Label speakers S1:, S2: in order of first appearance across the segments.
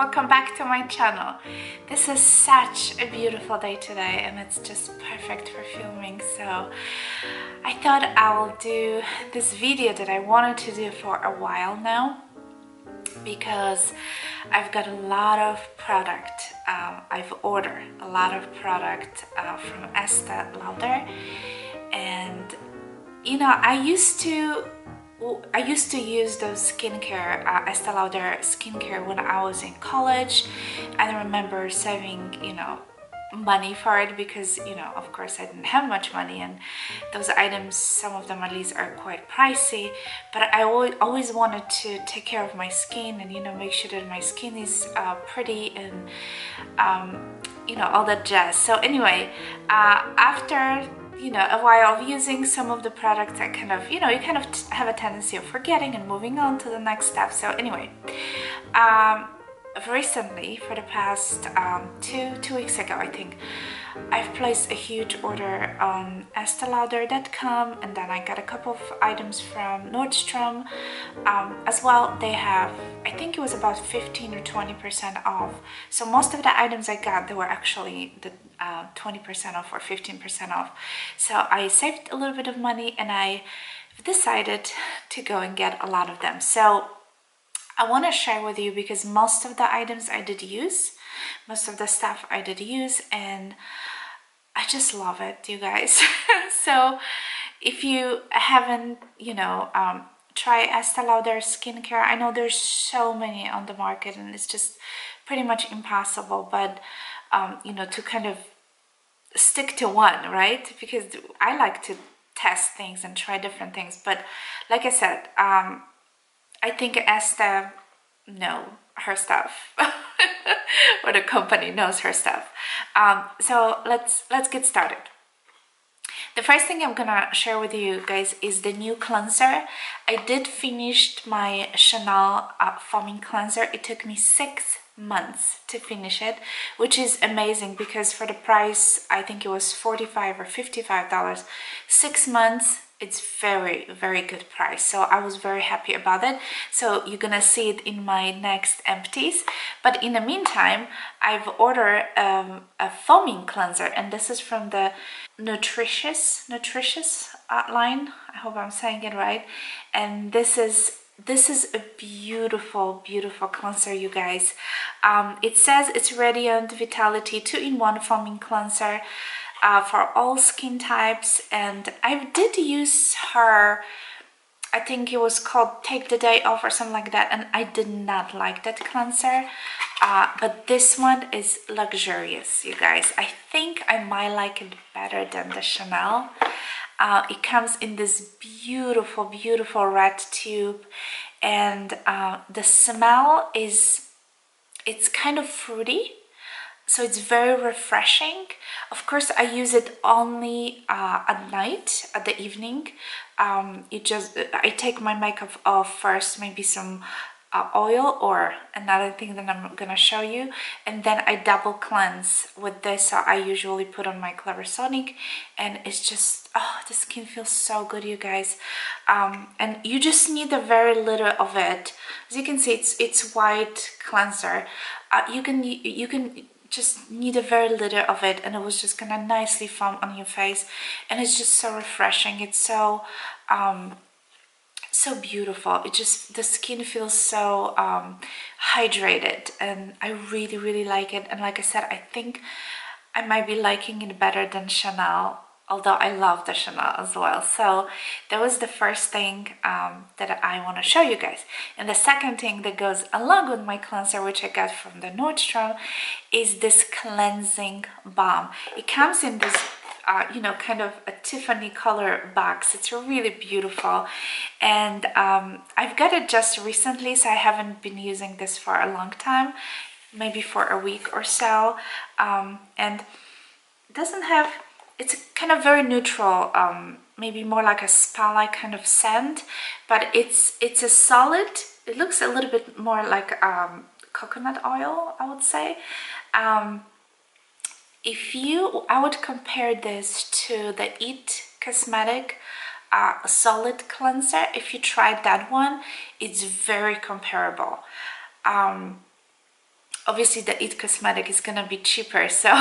S1: welcome back to my channel. This is such a beautiful day today and it's just perfect for filming, so I thought I'll do this video that I wanted to do for a while now because I've got a lot of product. I've ordered a lot of product from Estee Lauder, and you know, I used to use those skincare, Estee Lauder skincare when I was in college. I remember saving, you know, money for it because, you know, of course I didn't have much money, and those items, some of them at least, are quite pricey, but I always wanted to take care of my skin and, you know, make sure that my skin is pretty and you know, all that jazz. So anyway, after, you know, a while of using some of the products, I kind of, you know, you kind of have a tendency of forgetting and moving on to the next step. So anyway, recently, for the past two weeks ago, I think, I've placed a huge order on EsteeLauder.com, and then I got a couple of items from Nordstrom as well. They have, I think it was about 15 or 20% off. So most of the items I got, they were actually the 20% off or 15% off. So I saved a little bit of money and I decided to go and get a lot of them. So I want to share with you because most of the items I did use, most of the stuff I did use, and I just love it, you guys. So if you haven't, you know, try Estee Lauder skincare, I know there's so many on the market and it's just pretty much impossible, but you know, to kind of stick to one, right? Because I like to test things and try different things, but like I said, I think Estee knows her stuff, or the company knows her stuff. So let's get started. The first thing I'm gonna share with you guys is the new cleanser. I did finish my Chanel foaming cleanser. It took me 6 months to finish it, which is amazing because for the price, I think it was $45 or $55, 6 months, it's very good price. So I was very happy about it. So you're gonna see it in my next empties, but in the meantime, I've ordered a foaming cleanser, and this is from the nutritious line. I hope I'm saying it right. And this is a beautiful cleanser, you guys. It says it's Radiant Vitality 2-in-1 foaming cleanser for all skin types, and I did use her, I think it was called Take the Day Off or something like that, and I did not like that cleanser, but this one is luxurious, you guys. I think I might like it better than the Chanel. It comes in this beautiful red tube, and the smell is, it's kind of fruity, so it's very refreshing. Of course, I use it only at night, at the evening. I take my makeup off first, maybe some oil or another thing that I'm gonna show you, and then I double cleanse with this. So I usually put on my Clever Sonic, and it's just, oh, the skin feels so good, you guys. And you just need a very little of it. As you can see, it's white cleanser. You can just need a very little of it, and it was just gonna nicely foam on your face, and it's just so refreshing. It's so so beautiful. It just, the skin feels so hydrated, and I really like it. And like I said, I think I might be liking it better than Chanel, although I love the Chanel as well. So that was the first thing that I want to show you guys. And the second thing that goes along with my cleanser, which I got from the Nordstrom, is this cleansing balm. It comes in this you know, kind of a Tiffany color box. It's really beautiful, and I've got it just recently, so I haven't been using this for a long time, maybe for a week or so. And it doesn't have, it's kind of very neutral, maybe more like a spa-like kind of scent, but it's a solid, it looks a little bit more like coconut oil, I would say. I would compare this to the Eat Cosmetic solid cleanser. If you tried that one, it's very comparable. Obviously the It Cosmetic is gonna be cheaper, so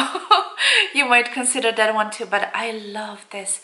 S1: you might consider that one too, but I love this.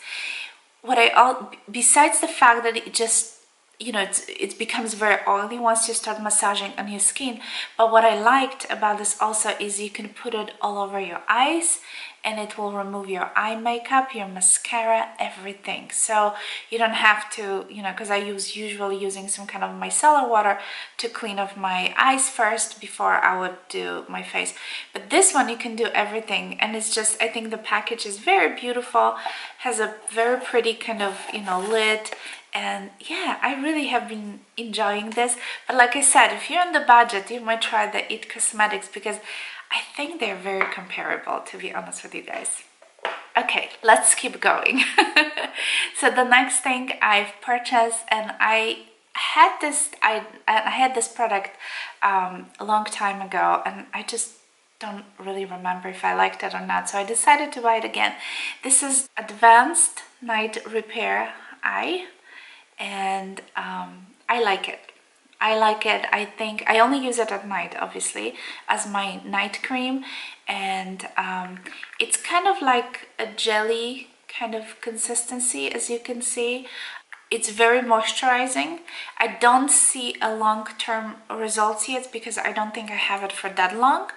S1: Besides the fact that it just, you know, it becomes very oily once you start massaging on your skin, but what I liked about this also is you can put it all over your eyes and it will remove your eye makeup, your mascara, everything. So you don't have to, you know, because I usually using some kind of micellar water to clean off my eyes first before I would do my face. But this one you can do everything, and it's just, I think the package is very beautiful, has a very pretty kind of, you know, lid. And yeah, I really have been enjoying this. But like I said, if you're on the budget, you might try the It Cosmetics because I think they're very comparable, to be honest with you guys. Okay, let's keep going. So the next thing I've purchased, and I had this product a long time ago, and I just don't really remember if I liked it or not, so I decided to buy it again. This is Advanced Night Repair Eye, and I like it. I think I only use it at night, obviously, as my night cream, and it's kind of like a jelly kind of consistency, as you can see. It's very moisturizing. I don't see a long-term results yet because I don't think I have it for that long,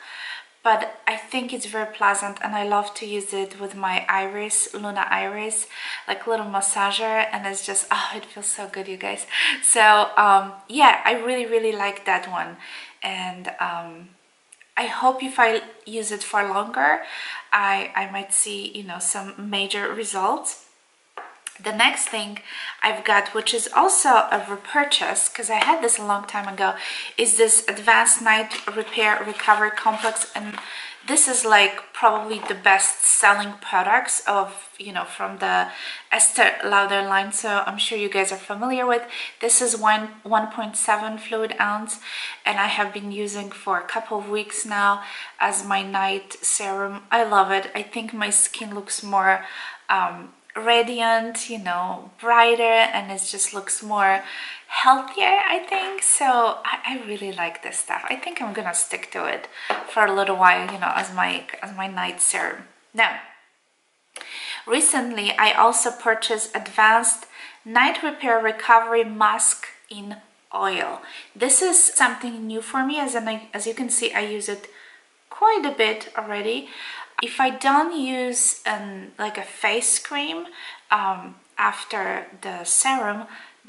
S1: but I think it's very pleasant, and I love to use it with my iris, Luna Iris, like little massager, and it's just, oh, it feels so good, you guys. So yeah, I really like that one, and I hope if I use it for longer, I might see, you know, some major results. The next thing I've got, which is also a repurchase because I had this a long time ago, is this Advanced Night Repair Recovery Complex, and this is like probably the best selling products of, you know, from the Estee Lauder line, so I'm sure you guys are familiar with. This is 1.7 fluid ounce, and I have been using for a couple of weeks now as my night serum. I love it. I think my skin looks more radiant, you know, brighter, and it just looks more healthier, I think. So I really like this stuff. I think I'm gonna stick to it for a little while, you know, as my night serum. Now, recently I also purchased Advanced Night Repair Recovery Mask in Oil. This is something new for me, as you can see, I use it quite a bit already. If I don't use like a face cream after the serum,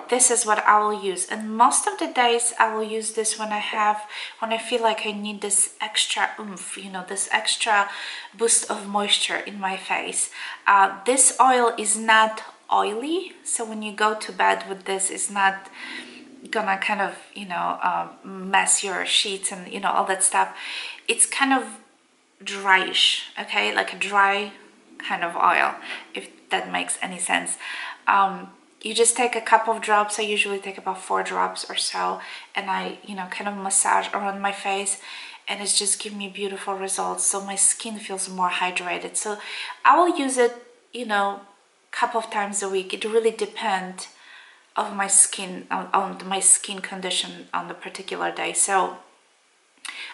S1: this is what I will use, and most of the days I will use this when I feel like I need this extra oomph, you know, this extra boost of moisture in my face. This oil is not oily, so when you go to bed with this, it's not gonna kind of, you know, mess your sheets and, you know, all that stuff. It's kind of dryish, okay, like a dry kind of oil, if that makes any sense. You just take a couple of drops. I usually take about 4 drops or so, and I, you know, kind of massage around my face, and it's just give me beautiful results, so my skin feels more hydrated. So I will use it, you know, a couple of times a week. It really depends on my skin, on my skin condition on the particular day. So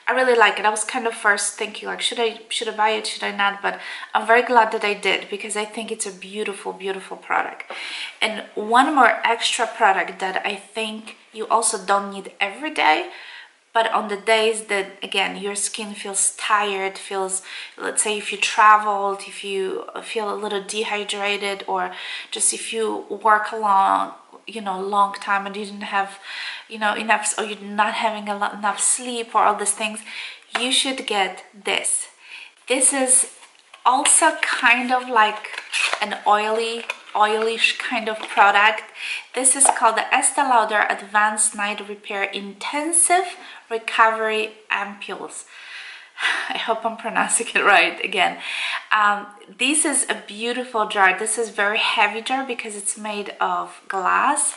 S1: I really like it. I was kind of first thinking like, should I buy it, should I not? But I'm very glad that I did, because I think it's a beautiful product. And one more extra product that I think you also don't need every day, but on the days that, again, your skin feels tired, feels, let's say if you traveled, if you feel a little dehydrated, or just if you work along, you know, long time and you didn't have, you know, enough, or you're not having enough sleep, or all these things, you should get this. This is also kind of like an oilish kind of product. This is called the Estee Lauder Advanced Night Repair Intensive Recovery Ampoules. I hope I'm pronouncing it right again. This is a beautiful jar. This is very heavy jar because it's made of glass,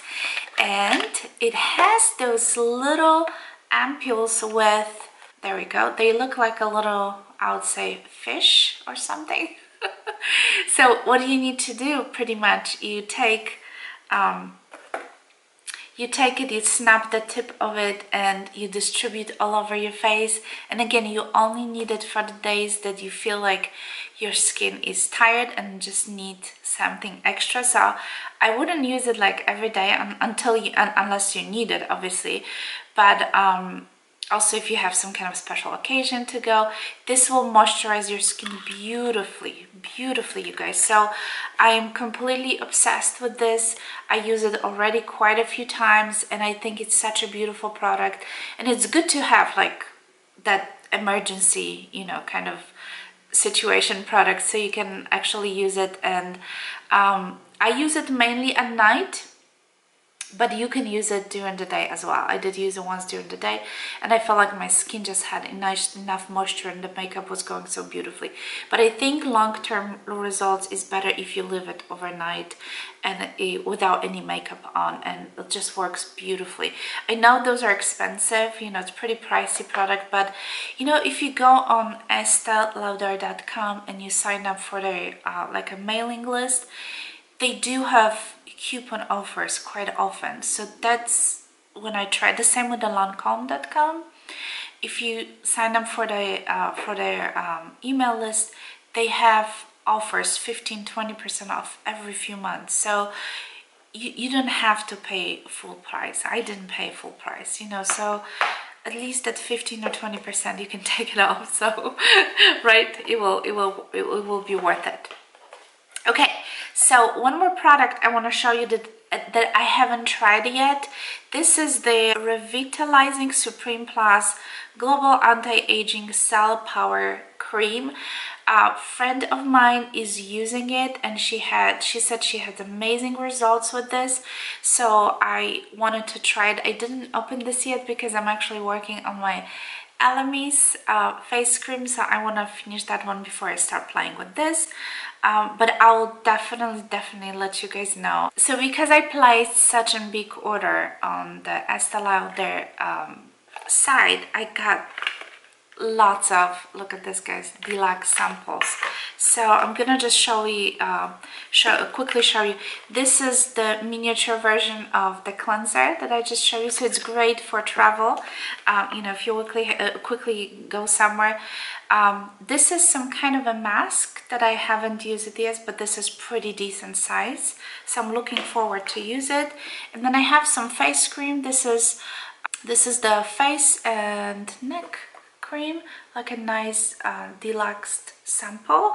S1: and it has those little ampoules with, there we go, they look like a little, I would say, fish or something. So what do you need to do? Pretty much you take You take it, you snap the tip of it, and you distribute all over your face. And again, you only need it for the days that you feel like your skin is tired and just need something extra. So I wouldn't use it like every day unless you need it, obviously. But also, if you have some kind of special occasion to go, this will moisturize your skin beautifully, you guys. So I am completely obsessed with this. I use it already quite a few times, and I think it's such a beautiful product. And it's good to have like that emergency, you know, kind of situation product, so you can actually use it. And I use it mainly at night, but you can use it during the day as well. I did use it once during the day, and I felt like my skin just had enough moisture and the makeup was going so beautifully. But I think long-term results is better if you leave it overnight and without any makeup on, and it just works beautifully. I know those are expensive, you know, it's a pretty pricey product, but you know, if you go on esteelauder.com and you sign up for their like a mailing list, they do have coupon offers quite often. So that's when I tried. The same with the Lancome.com. If you sign up for their email list, they have offers 15-20% off every few months. So you don't have to pay full price. I didn't pay full price, you know, so at least at 15 or 20% you can take it off. So right, it will be worth it. Okay, so one more product I want to show you that I haven't tried yet. This is the Revitalizing Supreme Plus Global Anti-Aging Cell Power Cream. A friend of mine is using it, and she said she had amazing results with this, so I wanted to try it. I didn't open this yet because I'm actually working on my Elemis face cream, so I want to finish that one before I start playing with this. But I will definitely let you guys know. So because I placed such a big order on the Estee Lauder site, I got lots of, look at this guys, deluxe samples. So I'm gonna just quickly show you. This is the miniature version of the cleanser that I just showed you. So it's great for travel, you know, if you quickly go somewhere. This is some kind of a mask that I haven't used it yet, but this is pretty decent size, so I'm looking forward to use it. And then I have some face cream. This is the face and neck cream, like a nice deluxe sample.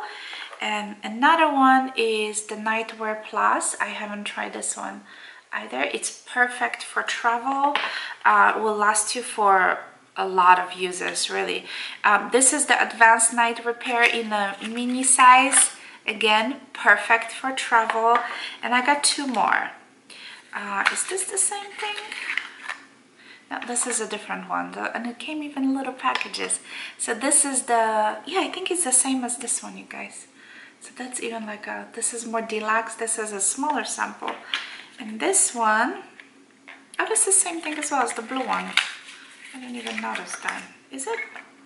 S1: And another one is the Nightwear Plus. I haven't tried this one either. It's perfect for travel. Will last you for a lot of uses, really. This is the Advanced Night Repair in a mini size. Again, perfect for travel. And I got two more. Is this the same thing? No, this is a different one, and it came even in little packages. So this is the, yeah, I think it's the same as this one, you guys. So that's even like a, this is more deluxe. This is a smaller sample. And this one, oh, this is the same thing as well as the blue one. I didn't even notice that. Is it?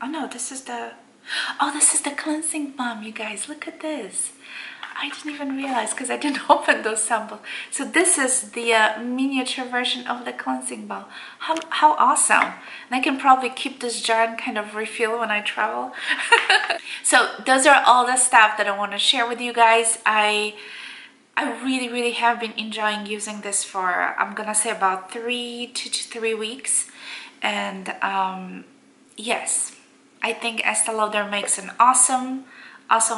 S1: Oh no, this is the, oh, this is the cleansing balm, you guys. Look at this. I didn't even realize because I didn't open those samples. So this is the miniature version of the cleansing balm. How awesome. And I can probably keep this jar and kind of refill when I travel. So those are all the stuff that I want to share with you guys. I really have been enjoying using this for, I'm gonna say, about 2 to 3 weeks. And yes, I think Estee Lauder makes an awesome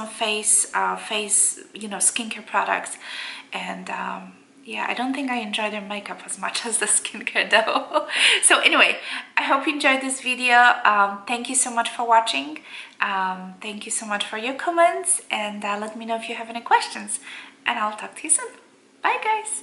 S1: face, you know, skincare products. And yeah, I don't think I enjoy their makeup as much as the skincare though. So anyway, I hope you enjoyed this video. Thank you so much for watching. Thank you so much for your comments, and let me know if you have any questions, and I'll talk to you soon. Bye guys.